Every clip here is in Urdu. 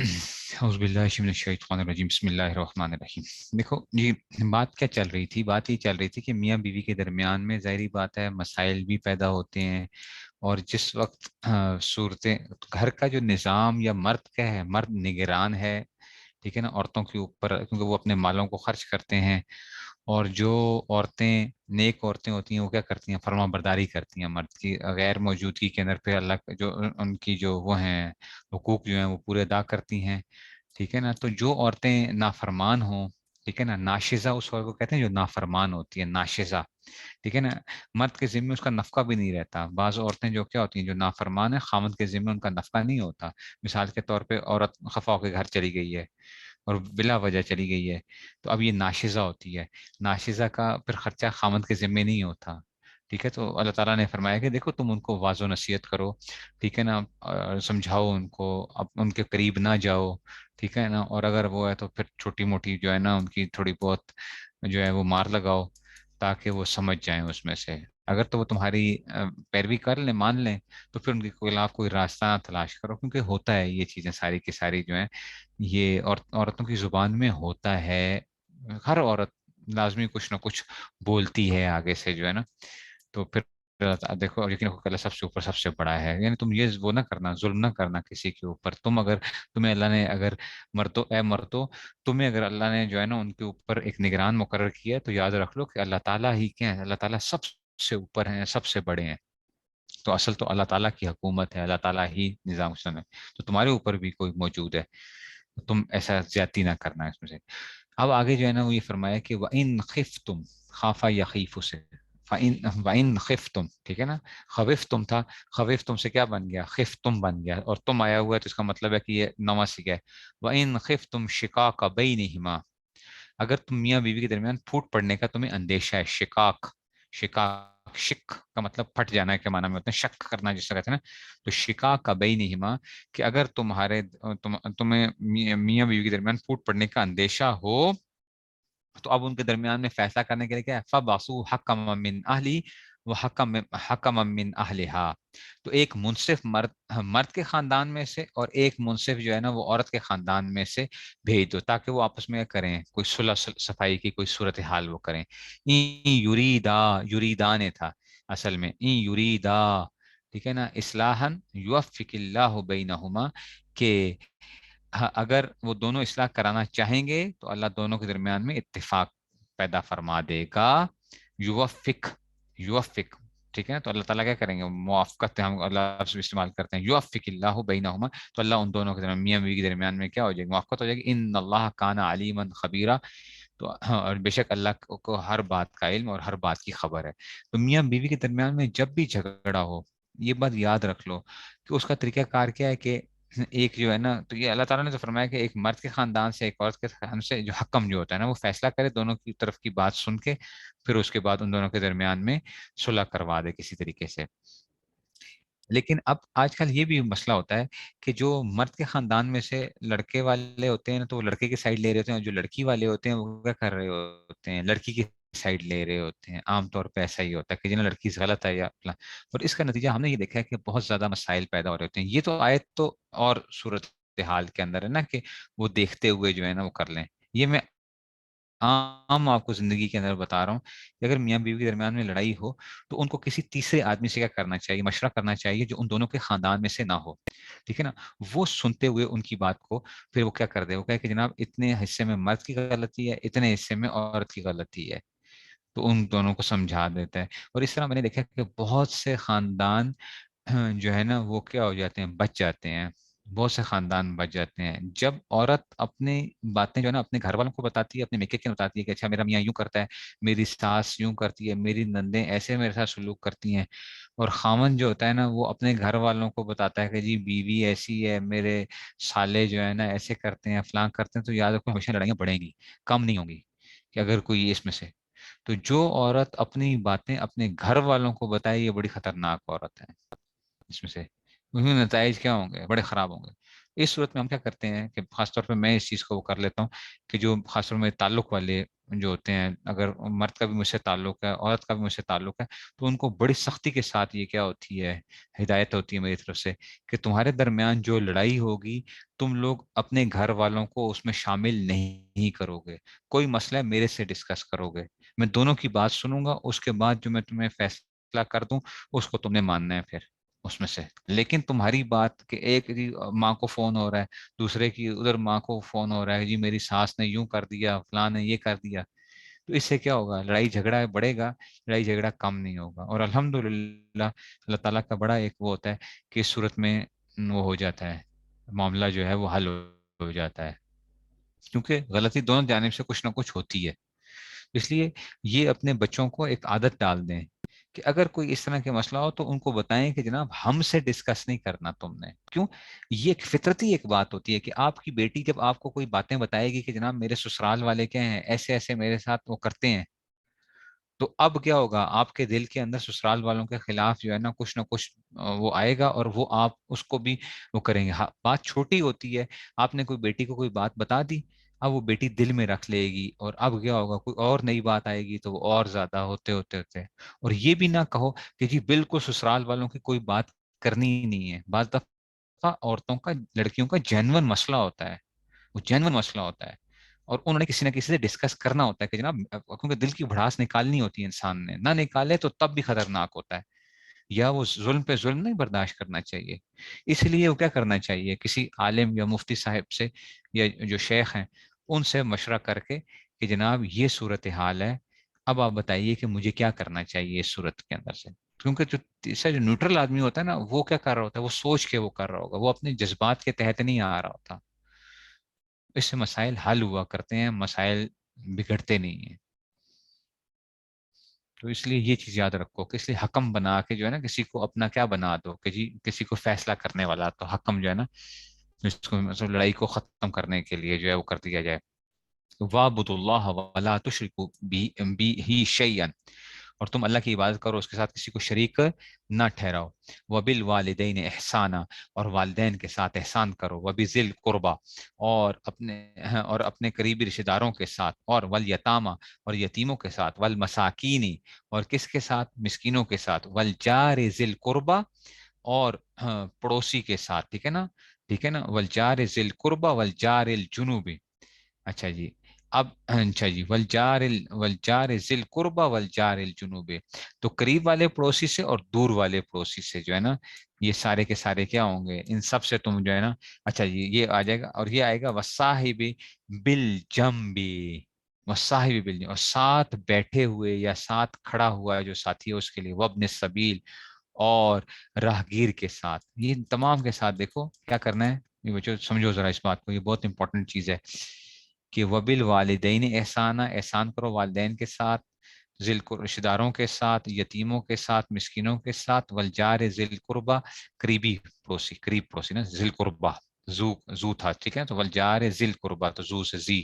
اعوذ باللہ من الشیطان الرجیم، بسم اللہ الرحمن الرحیم۔ دیکھو جی، بات کیا چل رہی تھی؟ بات یہ چل رہی تھی کہ میاں بیوی کے درمیان میں ظاہری بات ہے مسائل بھی پیدا ہوتے ہیں، اور جس وقت صورتیں، گھر کا جو نظام یا مرد کا ہے، مرد نگران ہے، ٹھیک ہے نا، عورتوں کے اوپر، کیونکہ وہ اپنے مالوں کو خرچ کرتے ہیں، اور جو عورتیں نیک عورتیں ہوتی ہیں وہ کیا کرتی ہیں؟ فرما برداری کرتی ہیں مرد کی غیر موجودگی کے اندر، پہ اللہ جو ان کی جو وہ ہیں حقوق جو ہیں وہ پورے ادا کرتی ہیں، ٹھیک ہے نا۔ تو جو عورتیں نافرمان ہوں، ٹھیک ہے نا، ناشزہ اس عورت کو کہتے ہیں جو نافرمان ہوتی ہے، ناشزہ، ٹھیک ہے نا، مرد کے ذمہ اس کا نفقہ بھی نہیں رہتا۔ بعض عورتیں جو کیا ہوتی ہیں، جو نافرمان ہیں، خامد کے ذمہ ان کا نفقہ نہیں ہوتا۔ مثال کے طور پہ عورت خفا ہو کے گھر چلی گئی ہے اور بلا وجہ چلی گئی ہے، تو اب یہ ناشزہ ہوتی ہے، ناشزہ کا پھر خرچہ خامد کے ذمہ نہیں ہوتا، ٹھیک ہے۔ تو اللہ تعالیٰ نے فرمایا کہ دیکھو تم ان کو واضح و نصیحت کرو، ٹھیک ہے نا، سمجھاؤ ان کو، اب ان کے قریب نہ جاؤ، ٹھیک ہے نا، اور اگر وہ ہے تو پھر چھوٹی موٹی جو ہے نا ان کی تھوڑی بہت جو ہے وہ مار لگاؤ، تاکہ وہ سمجھ جائیں اس میں سے۔ اگر تو وہ تمہاری پیروی کر لیں، مان لیں، تو پھر ان کے خلاف کوئی راستہ نہ تلاش کرو، کیونکہ ہوتا ہے یہ چیزیں ساری کی ساری جو ہیں، یہ عورتوں کی زبان میں ہوتا ہے۔ ہر عورت لازمی کچھ نہ کچھ بولتی ہے آگے سے جو ہے نا، تو پھر دیکھو، اور یقین رکھو کہ اللہ سب سے اوپر سب سے بڑا ہے، یعنی تم یہ وہ نہ کرنا، ظلم نہ کرنا کسی کے اوپر۔ تم اگر، تمہیں اللہ نے اگر، مردو اے مردو، تمہیں اگر اللہ نے جو ہے نا ان کے اوپر ایک نگران مقرر کیا ہے، تو یاد رکھ لو کہ اللہ تعالیٰ ہی کیا ہے، اللہ تعالیٰ سب سے اوپر ہیں، سب سے بڑے ہیں۔ تو اصل تو اللہ تعالیٰ کی حکومت ہے، اللہ تعالیٰ ہی نظام حسن ہے، تو تمہارے اوپر بھی کوئی موجود ہے، تم ایسا زیادتی نہ کرنا اس میں سے۔ اب آگے جو ہے نا وہ یہ فرمایا کہ وَإِن خِفْتُمْ، خافا یخیف سے، وَإِن خِفْتُمْ، ٹھیک ہے نا، خوف تم تھا، خوف تم سے کیا بن گیا؟ خف تم بن گیا، اور تم آیا ہوا ہے تو اس کا مطلب ہے کہ یہ نواں سیکھا ہے۔ وَإِن خِفْتُمْ شِقَاقَ بَيْنِهِمَا، اگر تم میاں بیوی کے درمیان پھوٹ پڑنے کا تمہیں اندیشہ ہے، شقاق، شقاق، شک کا مطلب پھٹ جانا ہے کے معنی میں ہوتا ہے، شک کرنا جس سے کہتے ہیں نا، تو شقاق بینہما، کہ اگر تمہیں میاں بیوی کے درمیان پھوٹ پڑنے کا اندیشہ ہو، تو اب ان کے درمیان میں فیصلہ کرنے کے لیے کیا ہے؟ فَبَعْثُوا حَكَمًا مِّنْ أَهْلِهِ وَحَكَمًا مِّنْ أَهْلِهَا، تو ایک منصف مرد کے خاندان میں سے، اور ایک منصف جو ہے نا وہ عورت کے خاندان میں سے بھیج دو، تاکہ وہ آپس میں کریں کوئی صلح صفائی کی کوئی صورتحال وہ کریں۔ این یریدا، یریدان تھا اصل میں، این یریدا، ٹھیک ہے نا، اصلاحاً یوفق اللہ بینہما، کہ ہاں، اگر وہ دونوں اصلاح کرانا چاہیں گے تو اللہ دونوں کے درمیان میں اتفاق پیدا فرما دے گا۔ یوفق، یوفق، ٹھیک ہے نا، تو اللہ تعالیٰ کیا کریں گے؟ موافقت ہم اللہ لفظ استعمال کرتے ہیں، یوفق اللہ بینہما، تو اللہ ان دونوں کے درمیان، میاں بیوی کے درمیان میں کیا ہو جائے گی؟ موافقت ہو جائے گی۔ ان اللہ کان علیما خبیرا، تو ہاں، اور بے شک اللہ کو ہر بات کا علم اور ہر بات کی خبر ہے۔ تو میاں بیوی کے درمیان میں جب بھی جھگڑا ہو، یہ بات یاد رکھ لو کہ اس کا طریقہ کار کیا ہے، کہ ایک جو ہے نا، تو یہ اللہ تعالیٰ نے تو فرمایا کہ ایک مرد کے خاندان سے ایک عورت کے خاندان سے جو حکم جو ہوتا ہے نا وہ فیصلہ کرے، دونوں کی طرف کی بات سن کے، پھر اس کے بعد ان دونوں کے درمیان میں صلح کروا دے کسی طریقے سے۔ لیکن اب آج کل یہ بھی مسئلہ ہوتا ہے کہ جو مرد کے خاندان میں سے لڑکے والے ہوتے ہیں نا، تو وہ لڑکے کی سائڈ لے رہے ہوتے ہیں، اور جو لڑکی والے ہوتے ہیں وہ کیا کر رہے ہوتے ہیں؟ لڑکی کی سائڈ لے رہے ہوتے ہیں۔ عام طور پہ ایسا ہی ہوتا ہے کہ جنہیں لڑکی غلط ہے یا اپنا، اور اس کا نتیجہ ہم نے یہ دیکھا ہے کہ بہت زیادہ مسائل پیدا ہو رہے ہوتے ہیں۔ یہ تو آیت تو اور صورت حال کے اندر ہے نا، کہ وہ دیکھتے ہوئے جو ہے نا وہ کر لیں، یہ میں عام آپ کو زندگی کے اندر بتا رہا ہوں کہ اگر میاں بیوی کے درمیان میں لڑائی ہو، تو ان کو کسی تیسرے آدمی سے کیا کرنا چاہیے؟ مشورہ کرنا چاہیے جو ان دونوں کے خاندان میں سے نہ ہو، ٹھیک ہے نا۔ وہ سنتے ہوئے ان کی بات کو پھر وہ کیا کر دے، وہ کہے کہ جناب اتنے حصے میں مرد کی غلطی ہے، اتنے حصے میں عورت کی غلطی ہے، تو ان دونوں کو سمجھا دیتا ہے۔ اور اس طرح میں نے دیکھا کہ بہت سے خاندان جو ہے نا وہ کیا ہو جاتے ہیں؟ بچ جاتے ہیں، بہت سے خاندان بچ جاتے ہیں جب عورت اپنی باتیں جو ہے نا اپنے گھر والوں کو بتاتی ہے، اپنے میکے کے بتاتی ہے کہ اچھا میرا میاں یوں کرتا ہے، میری ساس یوں کرتی ہے، میری نندیں ایسے میرے ساتھ سلوک کرتی ہیں، اور خامن جو ہوتا ہے نا وہ اپنے گھر والوں کو بتاتا ہے کہ جی بیوی ایسی ہے، میرے سالے جو ہے نا ایسے کرتے ہیں، فلاں کرتے ہیں، تو یاد رکھو ہمیشہ لڑائیاں بڑھیں گی، کم نہیں ہوں گی، کہ اگر کوئی اس میں سے، تو جو عورت اپنی باتیں اپنے گھر والوں کو بتائے، یہ بڑی خطرناک عورت ہے اس میں سے، اس میں نتائج کیا ہوں گے؟ بڑے خراب ہوں گے۔ اس صورت میں ہم کیا کرتے ہیں کہ خاص طور پہ میں اس چیز کو وہ کر لیتا ہوں کہ جو خاص طور میں تعلق والے جو ہوتے ہیں، اگر مرد کا بھی مجھ سے تعلق ہے، عورت کا بھی مجھ سے تعلق ہے، تو ان کو بڑی سختی کے ساتھ یہ کیا ہوتی ہے، ہدایت ہوتی ہے میری طرف سے کہ تمہارے درمیان جو لڑائی ہوگی، تم لوگ اپنے گھر والوں کو اس میں شامل نہیں کرو گے، کوئی مسئلہ ہے میرے سے ڈسکس کرو گے، میں دونوں کی بات سنوں گا، اس کے بعد جو میں تمہیں فیصلہ کر دوں اس کو تم نے ماننا ہے پھر اس میں سے۔ لیکن تمہاری بات کہ ایک جی ماں کو فون ہو رہا ہے، دوسرے کی ادھر ماں کو فون ہو رہا ہے، جی میری ساس نے یوں کر دیا، فلاں نے یہ کر دیا، تو اس سے کیا ہوگا، لڑائی جھگڑا بڑھے گا، لڑائی جھگڑا کم نہیں ہوگا۔ اور الحمدللہ اللہ تعالیٰ کا بڑا ایک وہ ہوتا ہے کہ اس صورت میں وہ ہو جاتا ہے، معاملہ جو ہے وہ حل ہو جاتا ہے، کیونکہ غلطی دونوں جانب سے کچھ نہ کچھ ہوتی ہے۔ اس لیے یہ اپنے بچوں کو ایک عادت ڈال دیں کہ اگر کوئی اس طرح کے مسئلہ ہو تو ان کو بتائیں کہ جناب ہم سے ڈسکس نہیں کرنا تم نے، کیوں؟ یہ ایک فطرتی ایک بات ہوتی ہے کہ آپ کی بیٹی جب آپ کو کوئی باتیں بتائے گی کہ جناب میرے سسرال والے کیا ہیں، ایسے ایسے میرے ساتھ وہ کرتے ہیں، تو اب کیا ہوگا، آپ کے دل کے اندر سسرال والوں کے خلاف جو ہے نا کچھ نہ کچھ وہ آئے گا، اور وہ آپ اس کو بھی وہ کریں گے۔ ہاں، بات چھوٹی ہوتی ہے، آپ نے کوئی بیٹی کو کوئی بات بتا دی، اب وہ بیٹی دل میں رکھ لے گی، اور اب کیا ہوگا، کوئی اور نئی بات آئے گی تو وہ اور زیادہ ہوتے ہوتے ہوتے۔ اور یہ بھی نہ کہو کہ جی بالکل سسرال والوں کی کوئی بات کرنی ہی نہیں ہے، بعض دفعہ عورتوں کا، لڑکیوں کا جینون مسئلہ ہوتا ہے، وہ جینون مسئلہ ہوتا ہے، اور انہوں نے کسی نہ کسی سے ڈسکس کرنا ہوتا ہے کہ جناب، کیونکہ دل کی بھڑاس نکالنی ہوتی ہے، انسان نے نہ نکالے تو تب بھی خطرناک ہوتا ہے، یا وہ ظلم پہ ظلم نہیں برداشت کرنا چاہیے۔ اس لیے وہ کیا کرنا چاہیے، کسی عالم یا مفتی صاحب سے یا جو شیخ ہیں ان سے مشورہ کر کے کہ جناب یہ صورتحال ہے، اب آپ بتائیے کہ مجھے کیا کرنا چاہیے اس صورت کے اندر سے۔ کیونکہ جو تیسرا جو نیوٹرل آدمی ہوتا ہے نا، وہ کیا کر رہا ہوتا ہے، وہ سوچ کے وہ کر رہا ہوگا، وہ اپنے جذبات کے تحت نہیں آ رہا ہوتا، اس سے مسائل حل ہوا کرتے ہیں، مسائل بگڑتے نہیں ہیں۔ تو اس لیے یہ چیز یاد رکھو کہ اس لیے حکم بنا کے جو ہے نا کسی کو اپنا کیا بنا دو کہ جی کسی کو فیصلہ کرنے والا، تو حکم جو ہے نا جس کو مطلب لڑائی کو ختم کرنے کے لیے جو ہے وہ کر دیا جائے۔ وَاعْبُدُوا اللَّهَ وَلَا تُشْرِكُوا بِهِ شَيْئًا، اور تم اللہ کی عبادت کرو، اس کے ساتھ کسی کو شریک نہ ٹھہراؤ۔ وَبِالْوَالِدَيْنِ احسانا، اور والدین کے ساتھ احسان کرو۔ وَبِذِي الْقُرْبَى، اور اپنے قریبی رشتہ داروں کے ساتھ، اور والیتامى، اور یتیموں کے ساتھ، والمساکین، اور کس کے ساتھ، مسکینوں کے ساتھ، والجار ذی القربى، اور پڑوسی کے ساتھ، ٹھیک ہے نا، ٹھیک ہے نا، والجار ذی القربى والجار الجنوب۔ اچھا جی، اب اچھا جی، والجار ذی القربى والجار الجنوب، تو قریب والے پڑوسی سے اور دور والے پڑوسی سے جو ہے نا، یہ سارے کے سارے کیا ہوں گے، ان سب سے تم جو ہے نا، اچھا جی یہ آ جائے گا، اور یہ آئے گا وصاحب بالجنب، وصاحب بالجنب، اور ساتھ بیٹھے ہوئے یا ساتھ کھڑا ہوا ہے جو ساتھی ہے اس کے لیے، وابن السبیل، اور راہگیر کے ساتھ، یہ تمام کے ساتھ دیکھو کیا کرنا ہے۔ یہ بچوں سمجھو ذرا اس بات کو، یہ بہت امپورٹنٹ چیز ہے کہ وبل والدین احسانہ، احسان کرو والدین کے ساتھ، ذی رشتہ داروں کے ساتھ، یتیموں کے ساتھ، مسکینوں کے ساتھ، والجار ذی القربہ، قریبی پڑوسی، قریب پڑوسی نا، ذی القربہ، زو تھا، ٹھیک ہے، تو والجار ذی القربہ، تو زو سے ذی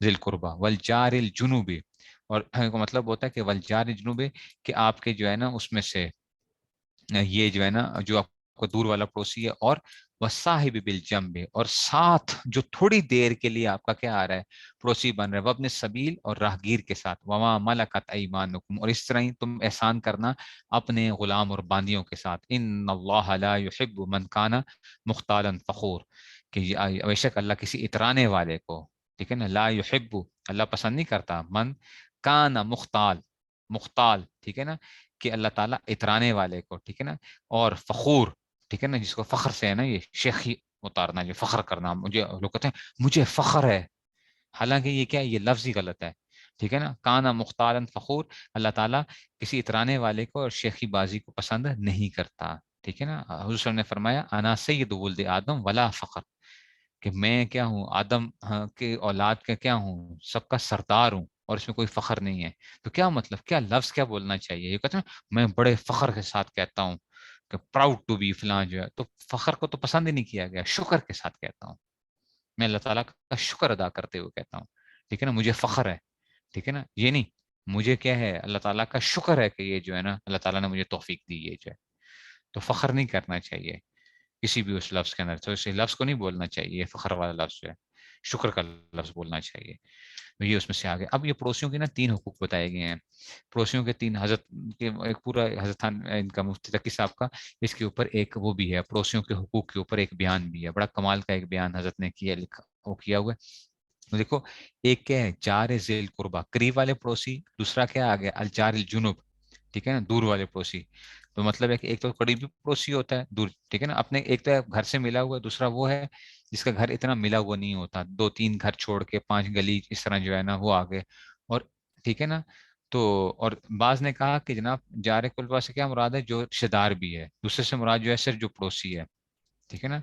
القربہ، والجار الجنوب، اور کا مطلب ہوتا ہے کہ والجار الجنوب، کہ آپ کے جو ہے نا اس میں سے یہ جو ہے نا جو آپ کو دور والا پڑوسی ہے، اور وصاحب بالجنب، اور ساتھ جو تھوڑی دیر کے لیے آپ کا کیا آ رہا ہے، پڑوسی بن رہا ہے، وابن السبیل، اور راہگیر کے ساتھ، وما ملکت ایمانکم، اور اس طرح ہی تم احسان کرنا اپنے غلام اور باندیوں کے ساتھ، ان اللہ لا يحب من کان مختالا فخور، کہ بے شک اللہ کسی اترانے والے کو، ٹھیک ہے نا، لا يحب، اللہ پسند نہیں کرتا، من کان مختال، مختال، ٹھیک ہے نا، کہ اللہ تعالیٰ اترانے والے کو، ٹھیک ہے نا، اور فخور، ٹھیک ہے نا، جس کو فخر سے ہے نا یہ شیخی اتارنا، جو فخر کرنا، مجھے لوگ کہتے ہیں مجھے فخر ہے، حالانکہ یہ کیا ہے، یہ لفظ ہی غلط ہے، ٹھیک ہے نا، کانا مختارن فخور، اللہ تعالیٰ کسی اترانے والے کو اور شیخی بازی کو پسند نہیں کرتا، ٹھیک ہے نا۔ حضور صلی اللہ علیہ وسلم نے فرمایا انا سید ولد آدم ولا فخر، کہ میں کیا ہوں، آدم کے اولاد کا کیا ہوں، سب کا سردار ہوں، اور اس میں کوئی فخر نہیں ہے۔ تو کیا مطلب، کیا لفظ کیا بولنا چاہیے، یہ کہتے ہیں میں بڑے فخر کے ساتھ کہتا ہوں کہ پراؤڈ ٹو بی فلاں، جو ہے تو فخر کو تو پسند ہی نہیں کیا گیا، شکر کے ساتھ کہتا ہوں، میں اللہ تعالیٰ کا شکر ادا کرتے ہوئے کہتا ہوں، ٹھیک ہے نا، مجھے فخر ہے، ٹھیک ہے نا، یہ نہیں مجھے کیا ہے، اللہ تعالیٰ کا شکر ہے کہ یہ جو ہے نا اللہ تعالیٰ نے مجھے توفیق دی ہے جو ہے، تو فخر نہیں کرنا چاہیے۔ کسی بھی اس لفظ کے اندر، تو اس لفظ کو نہیں بولنا چاہیے، فخر والا لفظ جو ہے، شکر کا لفظ بولنا چاہیے. تو یہ اس میں سے آگے. اب یہ پڑوسیوں کے نا 3 حقوق بتائے گئے ہیں. پڑوسیوں کے 3 حضرت کے ایک پورا حضرت ان کا مفتی تقی صاحب کا اس کے اوپر ایک وہ بھی ہے، پڑوسیوں کے حقوق کے اوپر ایک بیان بھی ہے، بڑا کمال کا ایک بیان حضرت نے کیا، لکھا وہ کیا ہوا ہے. دیکھو ایک کیا ہے، جار ذیل قربا، قریب والے پڑوسی. دوسرا کیا آ گیا، الجار الجنوب، ٹھیک ہے نا، دور والے پڑوسی. تو مطلب ہے کہ ایک تو قریبی پڑوسی ہوتا ہے دور، ٹھیک ہے نا، اپنے ایک تو گھر سے ملا ہوا ہے، دوسرا وہ ہے جس کا گھر اتنا ملا ہوا نہیں ہوتا، 2 3 گھر چھوڑ کے 5 گلی اس طرح جو ہے نا وہ آگے. اور ٹھیک ہے نا. تو اور بعض نے کہا کہ جناب جار قربا سے کیا مراد ہے، جو رشتے دار بھی ہے. دوسرے سے مراد جو ہے صرف جو پڑوسی ہے، ٹھیک ہے نا.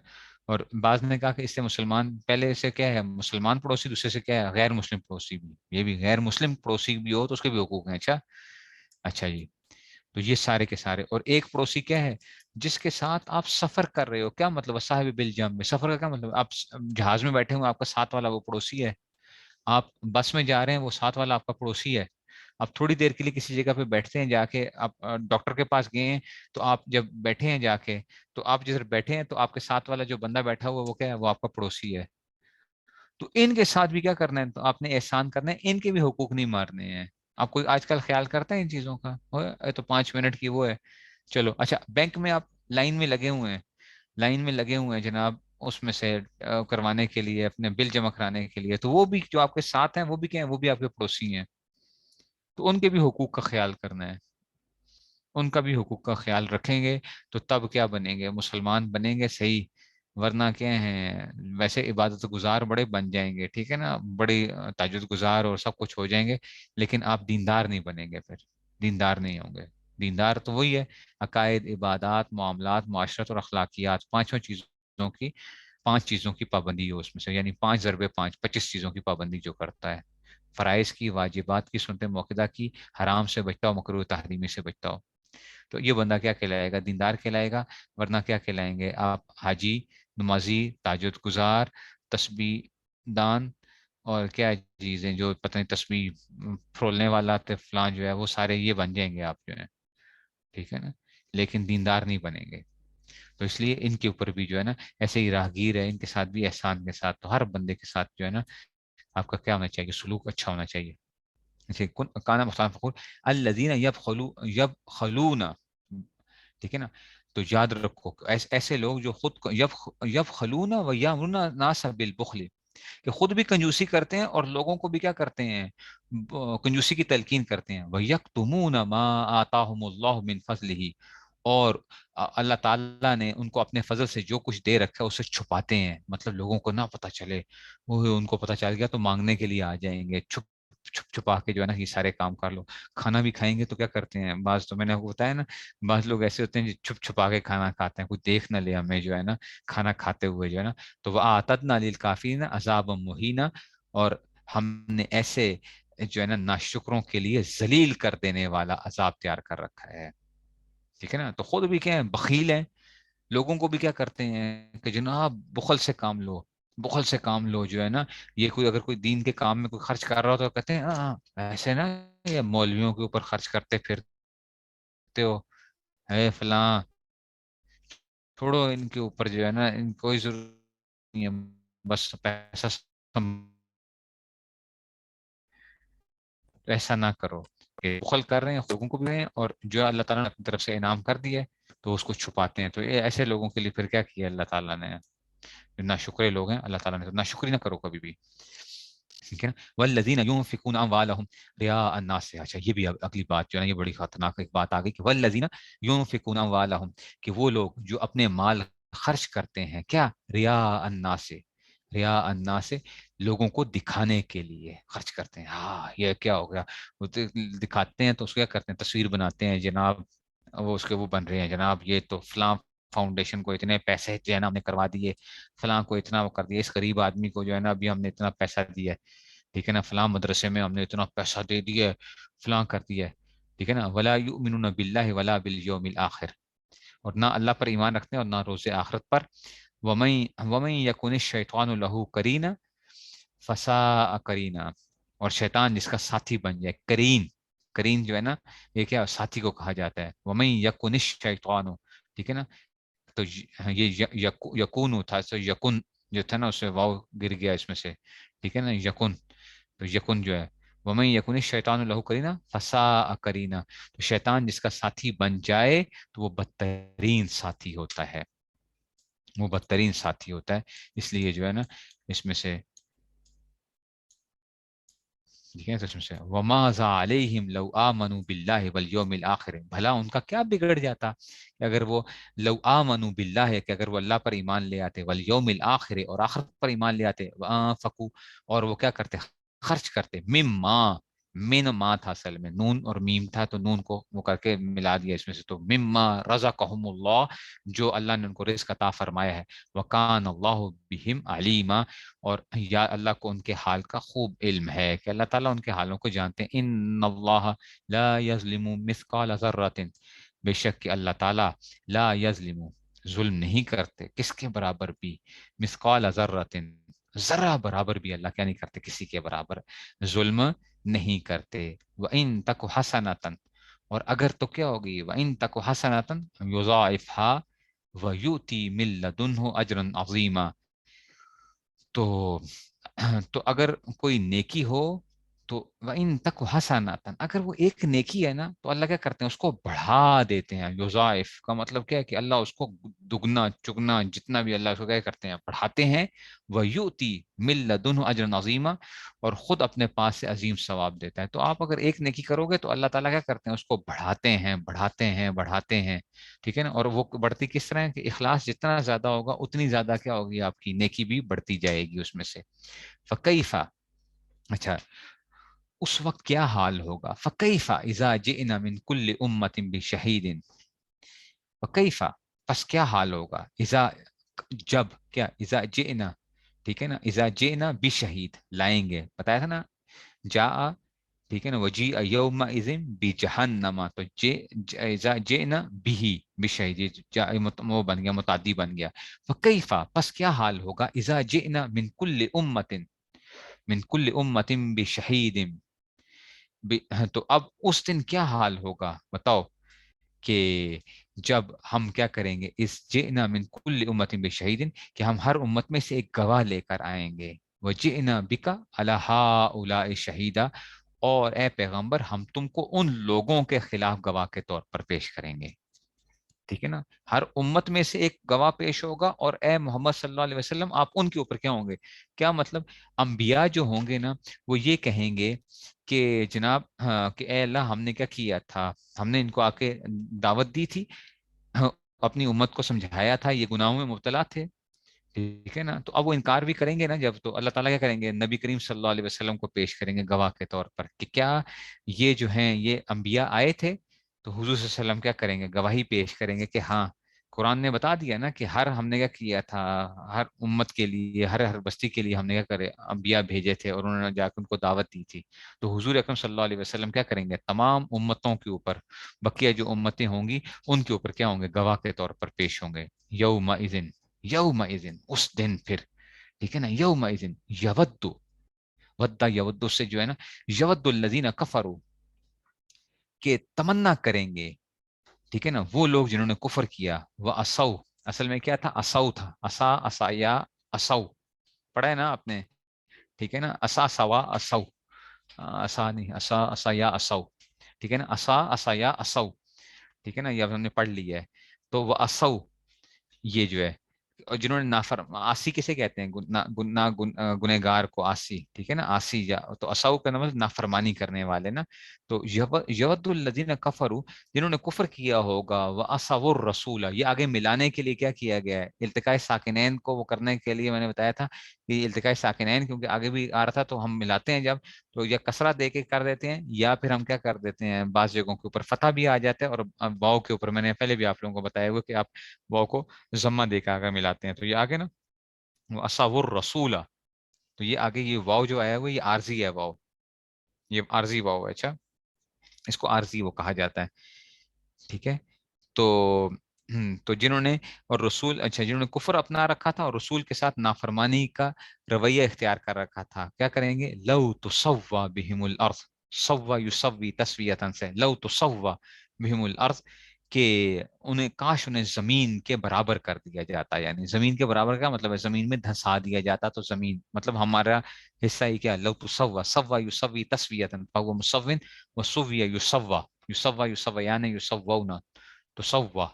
اور بعض نے کہا کہ اس سے مسلمان، پہلے سے کیا ہے مسلمان پڑوسی، دوسرے سے کیا ہے غیر مسلم پڑوسی بھی. یہ بھی غیر مسلم پڑوسی بھی ہو تو اس کے بھی حقوق ہیں. اچھا اچھا جی. تو یہ سارے کے سارے. اور ایک پڑوسی کیا ہے، جس کے ساتھ آپ سفر کر رہے ہو. کیا مطلب ہے صاحب بالجام میں سفر کا کیا مطلب، آپ جہاز میں بیٹھے ہوئے، آپ کا ساتھ والا وہ پڑوسی ہے. آپ بس میں جا رہے ہیں، وہ ساتھ والا آپ کا پڑوسی ہے. آپ تھوڑی دیر کے لیے کسی جگہ پہ بیٹھتے ہیں جا کے، آپ ڈاکٹر کے پاس گئے ہیں، تو آپ جب بیٹھے ہیں جا کے، تو آپ جدھر بیٹھے ہیں تو آپ کے ساتھ والا جو بندہ بیٹھا ہوا وہ کیا ہے، وہ آپ کا پڑوسی ہے. تو ان کے ساتھ بھی کیا کرنا ہے، تو آپ نے احسان کرنا ہے، ان کے بھی حقوق نہیں مارنے ہیں. آپ کوئی آج کل خیال کرتا ہے ان چیزوں کا، تو 5 منٹ کی وہ ہے. چلو اچھا، بینک میں آپ لائن میں لگے ہوئے ہیں، لائن میں لگے ہوئے ہیں جناب، اس میں سے کروانے کے لیے، اپنے بل جمع کرانے کے لیے. تو وہ بھی جو آپ کے ساتھ ہیں وہ بھی کیا ہیں، وہ بھی آپ کے پڑوسی ہیں. تو ان کے بھی حقوق کا خیال کرنا ہے. ان کا بھی حقوق کا خیال رکھیں گے تو تب کیا بنیں گے، مسلمان بنیں گے صحیح. ورنہ کیا ہیں، ویسے عبادت گزار بڑے بن جائیں گے، ٹھیک ہے نا، بڑی تہجد گزار اور سب کچھ ہو جائیں گے، لیکن آپ دیندار نہیں بنیں گے، پھر دیندار نہیں ہوں گے. دیندار تو وہی ہے، عقائد، عبادات، معاملات، معاشرت اور اخلاقیات، 5 چیزوں کی، 5 چیزوں کی پابندی ہو اس میں سے، یعنی 5 ضربے 5، 25 چیزوں کی پابندی جو کرتا ہے. فرائض کی، واجبات کی، سنت موقدہ کی، حرام سے بچتا ہو، مکروہ تحریمی سے بچتا ہو. تو یہ بندہ کیا کہلائے گا، دیندار کہلائے گا. ورنہ کیا کہلائیں گے آپ، حاجی، نمازی، تہجد گزار، تسبیح دان، اور کیا چیزیں جو پتہ نہیں تسبیح پھرولنے والا تھے فلاں جو ہے، وہ سارے یہ بن جائیں گے آپ جو ہے، ٹھیک ہے نا، لیکن دیندار نہیں بنیں گے. تو اس لیے ان کے اوپر بھی جو ہے نا، ایسے ہی راہگیر ہے، ان کے ساتھ بھی احسان کے ساتھ. تو ہر بندے کے ساتھ جو ہے نا آپ کا کیا ہونا چاہیے، سلوک اچھا ہونا چاہیے. کانا مختار فخور الذین یبخلون، ٹھیک ہے نا. تو یاد رکھو ایسے لوگ جو خود کو یبخلون و یامرون الناس بالبخل، کہ خود بھی کنجوسی کرتے ہیں اور لوگوں کو بھی کیا کرتے ہیں، کنجوسی کی تلقین کرتے ہیں. وَيَكْتُمُونَ مَا آتَاهُمُ اللَّهُ مِنْ فَضْلِهِ، اور اللہ تعالیٰ نے ان کو اپنے فضل سے جو کچھ دے رکھا ہے اسے چھپاتے ہیں. مطلب لوگوں کو نہ پتہ چلے، وہ ان کو پتہ چل گیا تو مانگنے کے لیے آ جائیں گے، چھپ چھپ چھپا کے جو ہے نا یہ سارے کام کر لو. کھانا بھی کھائیں گے تو کیا کرتے ہیں بعض، تو میں نے آپ کو بتایا نا، بعض لوگ ایسے ہوتے ہیں جو چھپ چھپا کے کھانا کھاتے ہیں، کوئی دیکھ نہ لے ہمیں جو ہے نا کھانا کھاتے ہوئے جو ہے نا. تو وہ آتدنا للکافرین عذابا مہینا، اور ہم نے ایسے جو ہے نا ناشکروں کے لیے ذلیل کر دینے والا عذاب تیار کر رکھا ہے. ٹھیک ہے نا. تو خود بھی کیا ہے، بخیل ہیں، لوگوں کو بھی کیا کرتے ہیں کہ جناب بخل سے کام لو، بخل سے کام لو جو ہے نا. یہ کوئی اگر کوئی دین کے کام میں کوئی خرچ کر رہا ہو تو کہتے ہیں ہاں ایسے نا، یہ مولویوں کے اوپر خرچ کرتے پھرتے ہو، اے فلاں، چھوڑو ان کے اوپر جو ہے نا، ان کوئی ضرورت نہیں ہے، بس پیسہ ایسا نہ کرو کہ بخل کر رہے ہیں لوگوں کو بھی ہیں، اور جو اللہ تعالیٰ نے اپنی طرف سے انعام کر دیا ہے تو اس کو چھپاتے ہیں. تو یہ ایسے لوگوں کے لیے پھر کیا کیا اللہ تعالیٰ نے، جو ناشکرے لوگ ہیں اللہ تعالیٰ نے، ناشکری نہ کرو کبھی بھی. ٹھیک ہے نا. والذین ينفقون اموالهم رئاء الناس. اچھا یہ بھی اگلی بات جو ہے نا، یہ بڑی خطرناک ایک بات آ گئی کہ والذین ينفقون اموالهم، کہ وہ لوگ جو اپنے مال خرچ کرتے ہیں کیا، رئاء الناس، ریا الناس سے، لوگوں کو دکھانے کے لیے خرچ کرتے ہیں. ہاں یہ کیا ہو گیا، وہ دکھاتے ہیں تو اس کو کیا کرتے ہیں، تصویر بناتے ہیں جناب، وہ اس کے وہ بن رہے ہیں جناب، یہ تو فلاں فاؤنڈیشن کو اتنے پیسے جو ہے نا ہم نے کروا دیے، فلاں کو اتنا وہ کر دیا، اس غریب آدمی کو جو ہے نا ابھی ہم نے اتنا پیسہ دیا ہے، ٹھیک ہے نا، فلاں مدرسے میں ہم نے اتنا پیسہ دے دیا ہے، فلاں کر دیا ہے، ٹھیک ہے نا. ولا یؤمنون باللہ ولا بالیوم الاخر، اور نہ اللہ پر ایمان رکھتے ہیں اور نہ روز آخرت پر. وَمَن يَكُنِ الشَّيْطَانُ لَهُ قَرِينًا فَسَاءَ قَرِينًا، اور شیطان جس کا ساتھی بن جائے. کرین، کرین جو ہے نا یہ کیا، ساتھی کو کہا جاتا ہے. وَمَن يَكُنِ الشَّيْطَانُ، ٹھیک ہے نا، تو یہ یکون تھا، تو یکن جو تھا نا اس سے واو گر گیا اس میں سے، ٹھیک ہے نا، یکن، تو یکن جو ہے، ومن یکن الشیطان لہ قرینا فساء قرینا، تو شیطان جس کا ساتھی بن جائے تو وہ بدترین ساتھی ہوتا ہے، وہ بدترین ساتھی ہوتا ہے، اس لیے جو ہے نا اس میں سے، ٹھیک ہے، تو اس میں سے وما ذا علیہم لو آمنوا باللہ والیوم الآخر، بھلا ان کا کیا بگڑ جاتا کہ اگر وہ لو آمنوا باللہ، کہ اگر وہ اللہ پر ایمان لے آتے، والیوم الآخر، اور آخرت پر ایمان لے آتے، وانفقوا، اور وہ کیا کرتے، خرچ کرتے، مما، من ما تھا اصل میں، نون اور میم تھا تو نون کو وہ کر کے ملا دیا اس میں سے، تو مما رزقہم اللہ، جو اللہ نے ان کو رزق عطا فرمایا ہے، وکان اللہ بہم علیما، اور یا اللہ کو ان کے حال کا خوب علم ہے، کہ اللہ تعالیٰ ان کے حالوں کو جانتے ہیں، ان اللہ لا یظلم مثقال ذرۃ، بے شک کہ اللہ تعالیٰ لا یظلم، ظلم نہیں کرتے، کس کے برابر بھی، مثقال ذرۃ، ذرہ برابر بھی اللہ کیا نہیں کرتے، کسی کے برابر ظلم نہیں کرتے، وَإِن تَكُ حَسَنَةً، اور اگر تو کیا ہوگی، وَإِن تَكُ حَسَنَةً يُضَاعِفْهَا وَيُؤْتِي مِن لَّدُنْهُ أَجْرًا عَظِيمًا، تو تو اگر کوئی نیکی ہو تو وَإِن تَكُ حَسَنَةً، اگر وہ ایک نیکی ہے نا تو اللہ کیا کرتے ہیں، اس کو بڑھا دیتے ہیں، یضاعف کا مطلب کیا ہے کہ اللہ اس کو دگنا چگنا جتنا بھی اللہ اس کو کیا کرتے ہیں، بڑھاتے ہیں، وَيُؤْتِي مِن لَّدُنْهُ أَجْرًا عَظِيمًا، اور خود اپنے پاس سے عظیم ثواب دیتا ہے، تو آپ اگر ایک نیکی کرو گے تو اللہ تعالیٰ کیا کرتے ہیں، اس کو بڑھاتے ہیں بڑھاتے ہیں بڑھاتے ہیں، ٹھیک ہے نا، اور وہ بڑھتی کس طرح ہے کہ اخلاص جتنا زیادہ ہوگا اتنی زیادہ کیا ہوگی، آپ کی نیکی بھی بڑھتی جائے گی اس میں سے، فکیفا، اچھا اس وقت کیا حال ہوگا، فکیفا اذا جئنا من کل امت بشہید، فکیفا پس کیا حال ہوگا، اذا جب، کیا اذا جئنا، ٹھیک ہے نا، اذا جئنا بشہید لائیں گے، بتایا تھا نا، جا، ٹھیک ہے نا، وجی یومئذ بجہنم، تو اذا جئنا بھی بشہید، وہ بن گیا متعدی بن گیا، فکیفا پس کیا حال ہوگا، اذا جئنا من کل امت، من کل امت بشہید، تو اب اس دن کیا حال ہوگا بتاؤ، کہ جب ہم کیا کریں گے، اس جئنا من کل امت بشہید، کہ ہم ہر امت میں سے ایک گواہ لے کر آئیں گے، وجئنا بک علی ہؤلاء شہیدا، اور اے پیغمبر ہم تم کو ان لوگوں کے خلاف گواہ کے طور پر پیش کریں گے، ٹھیک ہے نا، ہر امت میں سے ایک گواہ پیش ہوگا، اور اے محمد صلی اللہ علیہ وسلم آپ ان کے اوپر کیا ہوں گے، کیا مطلب، انبیاء جو ہوں گے نا وہ یہ کہیں گے کہ جناب ہاں، کہ اے اللہ ہم نے کیا کیا تھا، ہم نے ان کو آ کے دعوت دی تھی، ہاں، اپنی امت کو سمجھایا تھا، یہ گناہوں میں مبتلا تھے، ٹھیک ہے نا، تو اب وہ انکار بھی کریں گے نا جب، تو اللہ تعالیٰ کیا کریں گے، نبی کریم صلی اللہ علیہ وسلم کو پیش کریں گے گواہ کے طور پر، کہ کیا یہ جو ہیں یہ انبیاء آئے تھے، تو حضور صلی اللہ علیہ وسلم کیا کریں گے، گواہی پیش کریں گے کہ ہاں، قرآن نے بتا دیا نا کہ ہر ہم نے کیا کیا تھا، ہر امت کے لیے، ہر ہر بستی کے لیے ہم نے کیا کرے، انبیاء بھیجے تھے، اور انہوں نے جا کے ان کو دعوت دی تھی، تو حضور اکرم صلی اللہ علیہ وسلم کیا کریں گے، تمام امتوں کے اوپر، بقیہ جو امتیں ہوں گی ان کے اوپر کیا ہوں گے، گواہ کے طور پر پیش ہوں گے، یومئذ، یومئذ اس دن پھر، ٹھیک ہے نا، یومئذ یود، ودا یود سے جو ہے نا، یود الذین کفروا، کہ تمنا کریں گے، ٹھیک ہے نا، وہ لوگ جنہوں نے کفر کیا، وہ اسو، اصل میں کیا تھا، اسو تھا، اسا اسایا اسو، پڑھا ہے نا آپ نے، ٹھیک ہے نا، اسا سوا اسو، اسا نہیں، اسا اسایا اسو، ٹھیک ہے نا، اسا اسایا اسو، ٹھیک ہے نا، یہ اب ہم نے پڑھ لیا ہے، تو وہ اسو، یہ جو ہے، اور جنہوں نے آسی کسے کہتے ہیں، گنہگار کو آسی، ٹھیک ہے نا، آسی، یا تو اساؤ کا نام نافرمانی کرنے والے نا، تو یود الذین کفروا، جنہوں نے کفر کیا ہوگا، وہ اسوا الرسول، یہ آگے ملانے کے لیے کیا کیا گیا ہے، التقاء ساکنین کو وہ کرنے کے لیے میں نے بتایا تھا کہ التقاء ساکنین، کیونکہ آگے بھی آ رہا تھا تو ہم ملاتے ہیں جب، تو یا کسرہ دے کے کر دیتے ہیں، یا پھر ہم کیا کر دیتے ہیں، بعض جگہوں کے اوپر فتح بھی آ جاتا ہے، اور واؤ کے اوپر میں نے پہلے بھی آپ لوگوں کو بتایا ہوا کہ آپ واؤ کو ضمہ دے کے آگے ملاتے ہیں، تو یہ آگے نا، وہ اصور رسولہ، تو یہ آگے یہ واؤ جو آیا ہوا یہ عارضی ہے، واؤ یہ عارضی واؤ ہے، اچھا اس کو عارضی وہ کہا جاتا ہے، ٹھیک ہے، تو تو جنہوں نے، اور رسول، اچھا جنہوں نے کفر اپنا رکھا تھا اور رسول کے ساتھ نافرمانی کا رویہ اختیار کر رکھا تھا، کیا کریں گے، لو تسوا بہم الارض، سوا یسوی تسویتن سے، لو تسوا بہم الارض، کہ انہیں زمین کے برابر کر دیا جاتا. یعنی زمین کے برابر کا مطلب ہے زمین میں دھسا دیا جاتا. تو زمین مطلب ہمارا حصہ ہی کیا, لو تسوا سوا یسوی تسویۃ فهو مسو وسوی یسوا یسوا یسویان یسوون تو سوا.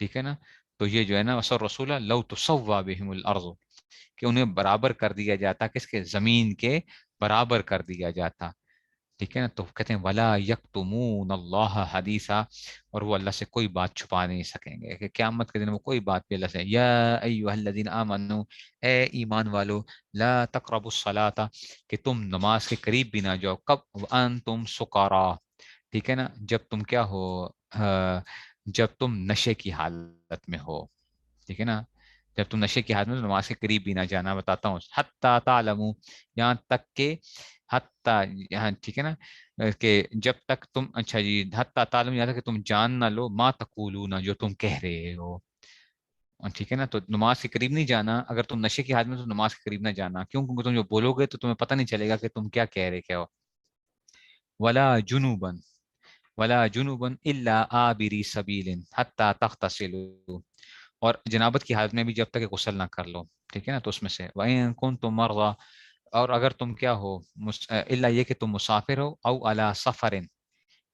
ٹھیک ہے نا. تو یہ جو ہے نا وسر رسول لو تسوا بهم الارض, کہ انہیں برابر کر دیا جاتا, کس کے, زمین کے برابر کر دیا جاتا. ٹھیک ہے نا. تو کہتے ہیں ولا یکتمون اللہ حدیثا, اور وہ اللہ سے کوئی بات چھپا نہیں سکیں گے, کہ قیامت کے دن وہ کوئی بات بھی اللہ سے, یا ایھا الذین آمنو, اے ایمان والو, لا تقربوا الصلاۃ, کہ تم نماز کے قریب بھی نہ جاؤ, کب, وانتم سکارا, ٹھیک ہے نا, جب تم کیا ہو, جب تم نشے کی حالت میں ہو. ٹھیک ہے نا. جب تم نشے کی حالت میں, تو نماز کے قریب بھی نہ جانا. بتاتا ہوں, حتی تعلموا, یہاں تک کہ, حتی یہاں, ٹھیک ہے نا, کہ جب تک تم, اچھا جی, حتی تعلموا یہاں تک کہ تم جان نہ لو, ما تقولون, جو تم کہہ رہے ہو. ٹھیک ہے نا. تو نماز کے قریب نہیں جانا, اگر تم نشے کی حالت میں, تو نماز کے قریب نہ جانا. کیوں؟ کیونکہ تم جو بولو گے تو تمہیں پتہ نہیں چلے گا کہ تم کیا کہہ رہے, کیا ہو. ولا جنوبا, ولا جنوبا الا عابری سبیل حتی تغتسلوا, اور جنابت کی حالت میں بھی جب تک کہ غسل نہ کر لو. ٹھیک ہے نا. تو اس میں سے وَإِن كُنتُم مَرْضَىٰ, اور اگر تم کیا ہو, الا یہ کہ تم مسافر ہو, او علی سفر,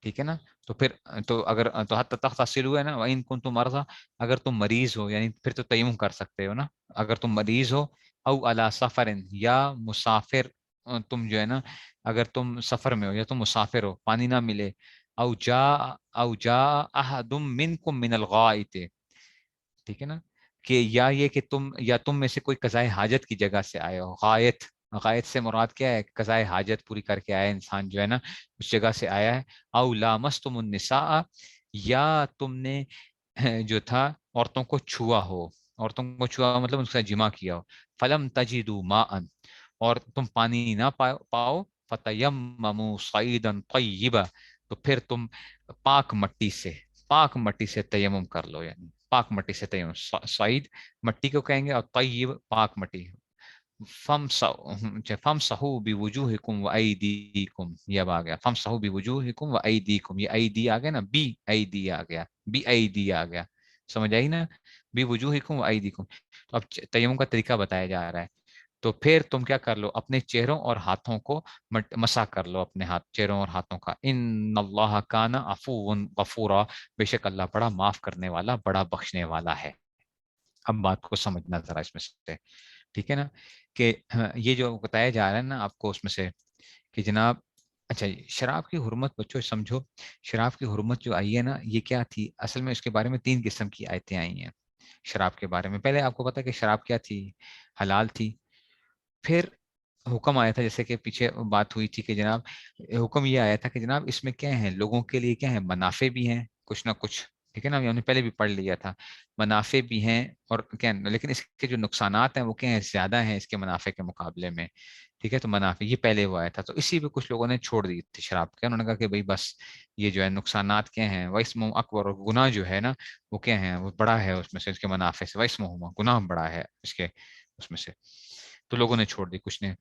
ٹھیک ہے نا. تو پھر, تو اگر تو حتی تغتسلوا ہے نا, وَإِن كُنتُم مَرْضَىٰ, اگر تم مریض ہو, یعنی پھر تو تیمم کر سکتے ہو نا, اگر تم مریض ہو, او علی سفر, یا مسافر, تم جو ہے نا, اگر تم سفر میں ہو یا تم مسافر ہو, پانی نہ ملے, او جاء احد منکم من الغائط, ٹھیک ہے نا, کہ یا یہ کہ تم, یا تم میں سے کوئی قضائے حاجت کی جگہ سے آئے ہو. غائط, غائط سے مراد کیا ہے, قضائے حاجت پوری کر کے آیا انسان جو ہے نا, اس جگہ سے آیا ہے. او لامستم النساء, یا تم نے جو تھا عورتوں کو چھوا ہو, عورتوں کو چھوا مطلب ان سے جمع کیا ہو. فلم تجدوا ماء, اور تم پانی نہ پاؤ, فتیمموا صعیدا طیبا, تو پھر تم پاک مٹی سے, پاک مٹی سے تیمم کر لو. یعنی پاک مٹی سے تیمم, سعید مٹی کو کہیں گے, اور طیب پاک مٹی. فَامْسَحُوا بِوُجُوهِكُمْ وَأَيْدِيكُمْ, یہ اب آ گیا, فَامْسَحُوا بِوُجُوهِكُمْ وَأَيْدِيكُمْ, یہ ایدی آ گیا نا, بی ایدی آ گیا, بی ایدی آ گیا, سمجھ آئی نا, بِوُجُوهِكُمْ وَأَيْدِيكُمْ. تو اب تیمم کا طریقہ بتایا جا رہا ہے. تو پھر تم کیا کر لو, اپنے چہروں اور ہاتھوں کو مسح کر لو, اپنے ہاتھ, چہروں اور ہاتھوں کا. ان اللہ کان عفوا غفورا, بے شک اللہ بڑا معاف کرنے والا, بڑا بخشنے والا ہے. اب بات کو سمجھنا ذرا اس میں سے, ٹھیک ہے نا, کہ یہ جو بتایا جا رہا ہے نا آپ کو اس میں سے, کہ جناب, اچھا جی, شراب کی حرمت بچوں سمجھو. شراب کی حرمت جو آئی ہے نا, یہ کیا تھی اصل میں, اس کے بارے میں 3 قسم کی آیتیں آئی ہیں شراب کے بارے میں. پہلے آپ کو پتا ہے کہ شراب کیا تھی, حلال تھی. پھر حکم آیا تھا, جیسے کہ پیچھے بات ہوئی تھی کہ جناب, حکم یہ آیا تھا کہ جناب اس میں کیا ہے, لوگوں کے لیے کیا ہے, منافع بھی ہیں کچھ نہ کچھ. ٹھیک ہے نا, ہم نے پہلے بھی پڑھ لیا تھا, منافع بھی ہیں اور کیا, لیکن اس کے جو نقصانات ہیں وہ کیا ہیں, زیادہ ہیں اس کے منافع کے مقابلے میں. ٹھیک ہے. تو منافع یہ پہلے ہوا آیا تھا, تو اسی پہ کچھ لوگوں نے چھوڑ دی تھی شراب کے. انہوں نے کہا کہ بھائی بس یہ جو ہے نقصانات کیا ہیں, وَإِثْمُ اکبر, اور گناہ جو ہے نا وہ کیا ہے, وہ بڑا ہے اس میں سے, اس کے منافع سے. وَإِثْمُهُمَا, گناہ بڑا ہے اس کے, اس میں سے. تو لوگوں نے چھوڑ دی, کچھ نے.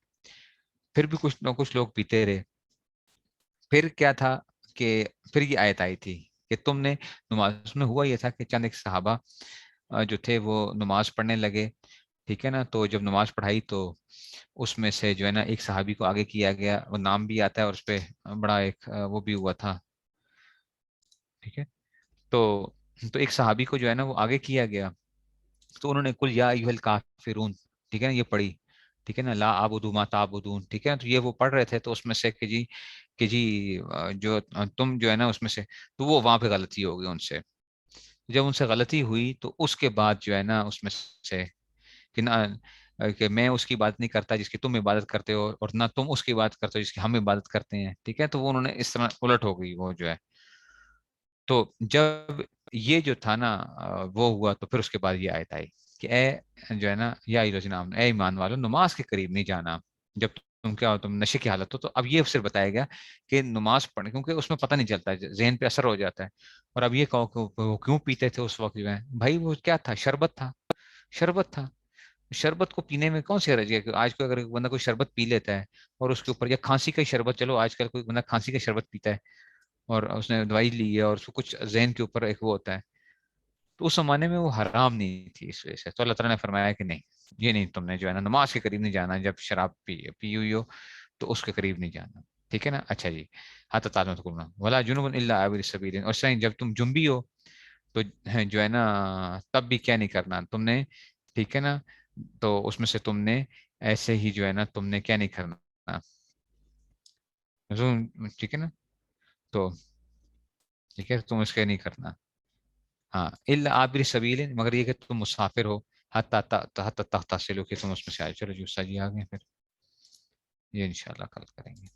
پھر بھی کچھ لوگ پیتے رہے. پھر کیا تھا کہ پھر یہ آیت آئی تھی کہ تم نے نماز میں, ہوا یہ تھا کہ چند ایک صحابہ جو تھے وہ نماز پڑھنے لگے. ٹھیک ہے نا. تو جب نماز پڑھائی تو اس میں سے جو ہے نا ایک صحابی کو آگے کیا گیا, وہ نام بھی آتا ہے اور اس پہ بڑا ایک وہ بھی ہوا تھا. ٹھیک ہے. تو تو ایک صحابی کو جو ہے نا وہ آگے کیا گیا. تو انہوں نے کل یا ایھا الکافرون, ٹھیک ہے نا, یہ پڑھی. ٹھیک ہے نا, لا اعبد ما تعبدون. ٹھیک ہے نا. تو یہ وہ پڑھ رہے تھے, تو اس میں سے کہ جی جو تم جو ہے نا اس میں سے, تو وہ وہاں پہ غلطی ہو گئی ان سے. جب ان سے غلطی ہوئی تو اس کے بعد جو ہے نا اس میں سے کہ نہ, کہ میں اس کی عبادت نہیں کرتا جس کی تم عبادت کرتے ہو, اور نہ تم اس کی عبادت کرتے ہو جس کی ہم عبادت کرتے ہیں. ٹھیک ہے. تو وہ انہوں نے اس طرح الٹ ہو گئی وہ جو ہے. تو جب یہ جو تھا نا وہ ہوا, تو پھر اس کے بعد یہ آیت آئی کہ اے جو ہے نا, یا ایلوزینام, اے ایمان والو, نماز کے قریب نہیں جانا جب تم کیا ہو, تم نشے کی حالت ہو. تو اب یہ صرف بتایا گیا کہ نماز پڑھنے, کیونکہ اس میں پتہ نہیں چلتا ہے, ذہن پہ اثر ہو جاتا ہے. اور اب یہ کہو کہ وہ کیوں پیتے تھے اس وقت جو ہے, بھائی وہ کیا تھا, شربت تھا, شربت تھا. شربت کو پینے میں کون سی حرج ہے, کہ آج کوئی اگر بندہ کوئی شربت پی لیتا ہے اور اس کے اوپر, یا کھانسی کا شربت, چلو آج کل کوئی بندہ کھانسی کا شربت پیتا ہے, اور اس نے دوائی لی ہے اور اس کو کچھ ذہن کے اوپر ایک وہ ہوتا ہے، تو اس زمانے میں وہ حرام نہیں تھی اس وجہ سے، تو اللہ تعالیٰ نے فرمایا کہ نہیں، یہ نہیں، تم نے جو ہے نا نماز کے قریب نہیں جانا، جب شراب پی ہوئی ہو تو اس کے قریب نہیں جانا، ٹھیک ہے نا؟ اچھا جی، حتی تعلم کرنا ولا جنوب الا عابر السبیل، اور صحیح جب تم جنبی ہو تو جو ہے نا تب بھی کیا نہیں کرنا تم نے، ٹھیک ہے نا؟ تو اس میں سے تم نے ایسے ہی جو ہے نا تم نے کیا نہیں کرنا، ٹھیک ہے نا؟ تو ٹھیک ہے، تم اس کے نہیں کرنا، ہاں الا عابر سبیل، مگر یہ کہ تم مسافر ہو، حتی تغتسلوا، کہ تم اس میں سے آئے، چلو جی استاد جی آ گئے، پھر یہ انشاءاللہ کل کریں گے.